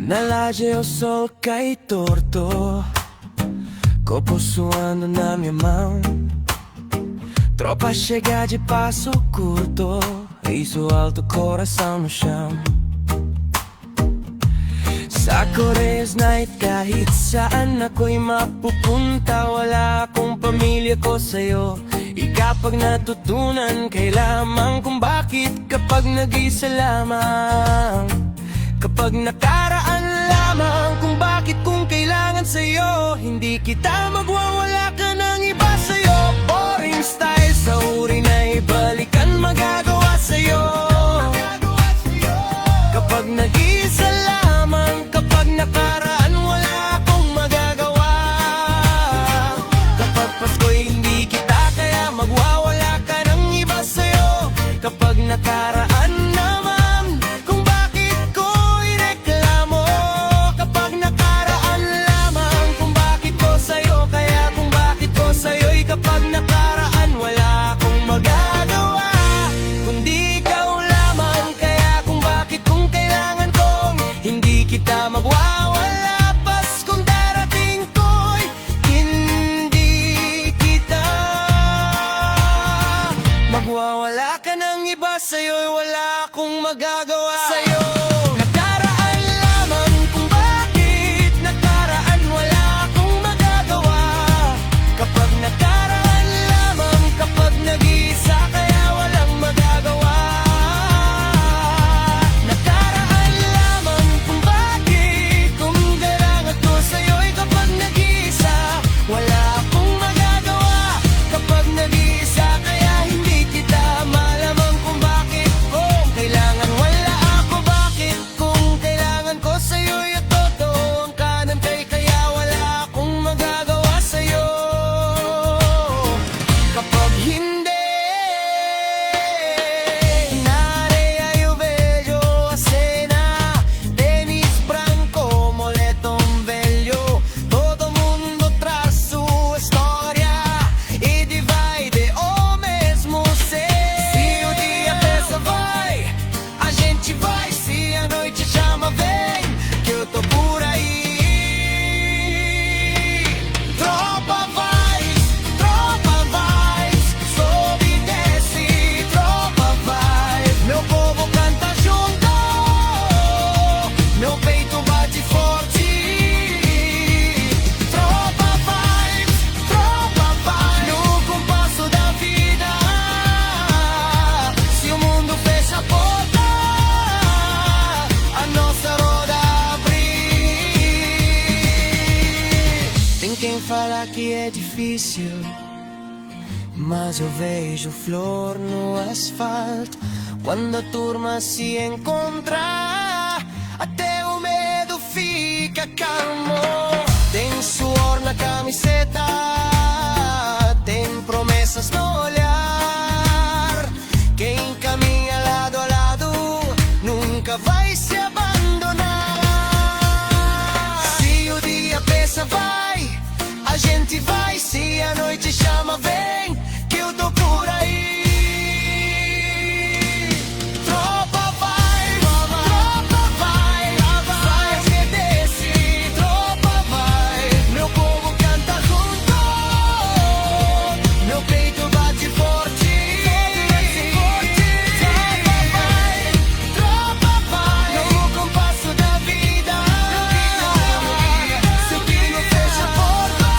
Nalaje o sol kay torto, coposuando na minha mão. Tropa chega de passo curto, riso alto, coração no chão. Sa Korea's night, kahit saan ako'y mapupunta, wala akong pamilya ko sa'yo. Ikapag natutunan, kay lamang kung bakit kapag nag-isa lamang. Kapag nakaraan lamang, kung bakit kung kailangan sa'yo. Hindi kita magwawala ka ng iba sa'yo. Boring style sa uri na ibalikan magagawa sa'yo. Kapag nag-isa lamang, kapag nakaraan wala akong magagawa. Kapag Pasko'y hindi kita kaya magwawala ka ng iba sa'yo. Kapag nakaraan naman, kung bakit ko ireklamo. Kapag nakaraan lamang, kung bakit ko sa'yo. Kaya kung bakit ko sa'yo'y kapag nakaraan wala akong magagawa. Kundi ikaw lamang, kaya kung bakit kung kailangan kong hindi kita magwawala. Paskong darating ko'y hindi kita magwawala ka ng iba sa'yo'y wala akong magagawa sa'yo. Nakaraan lamang, kung bakit nakaraan wala akong magagawa. Kapag nakaraan lamang, kapag nag-iisa kaya walang magagawa. Nakaraan lamang, kung bakit kung kailangan ko sa'yo'y kapag nag-iisa wala akong magagawa. Kapag nag-iisa kaya hindi kita malamang kung bakit kung kailangan wala ako. Bakit kung kailangan ko sa'yo'y at totoo ang kanan kay kaya wala akong magagawa sa'yo. Kapag hindi Narei eu vejo a cena Denis Branco, moletom velho. Todo mundo traz sua história e divide o mesmo ser. Se o dia pensa vai, a gente vai. Se a noite chama vem, que eu tô por aí. Tropa vai, sobe e desce. Tropa vai, meu povo canta junto, meu peito bate forte. Tropa vai, no compasso da vida. Se o mundo fecha a porta, a nossa roda abre. Tem quem fala que é difícil, mas eu vejo flor no asfalto. Quando a turma se encontra, até o medo fica calmo. Tem suor na camiseta, tem promessas no olhar. Quem caminha lado a lado nunca vai se abandonar. Se o dia pensa vai, a gente vai. Se a noite chama vem, que eu tô por aí. Tropa vai, e desce. Tropa vai, meu povo canta junto, meu peito bate forte. Tropa vai, no compasso da vida. Se o pino fecha a porta,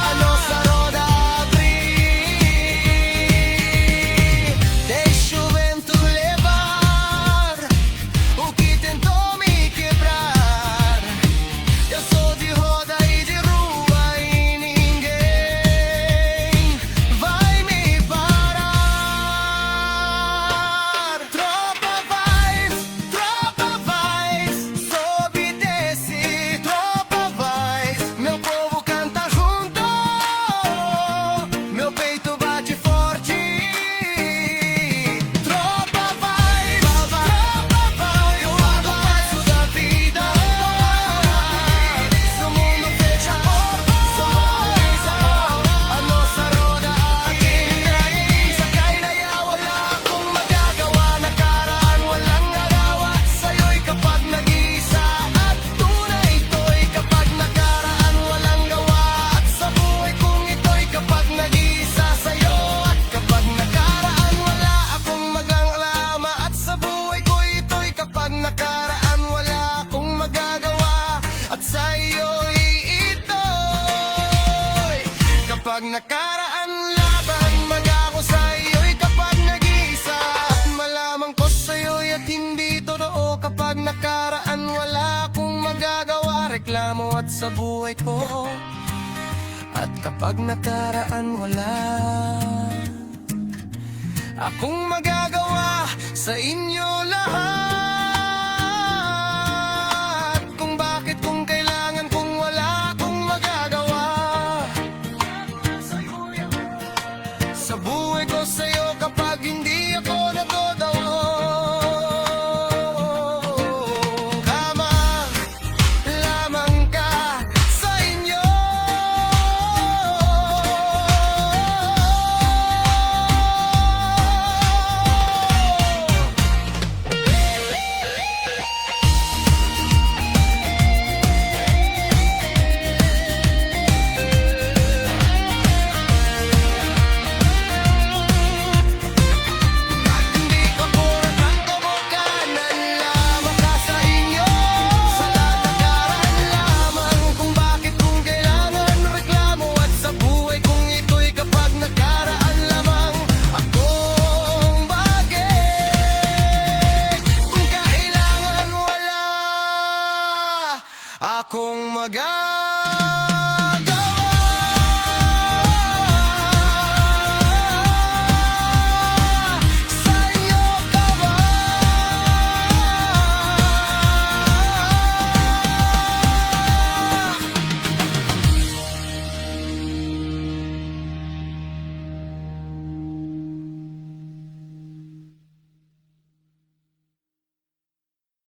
a nossa roda Kapag nakaraan laban, mag-ako sa iyo'y kapag nag-iisa. At malamang ko sa'yo'y at hindi totoo. Kapag nakaraan, wala akong magagawa. Reklamo at sa buhay ko. At kapag nakaraan, wala akong magagawa sa inyo lahat. Kung bakit, kung kailangan, kung wala akong magagawa sa buhay ko sa'yo kapag hindi ako nagdodawa. Kama lamang ka sa inyo. Akong mag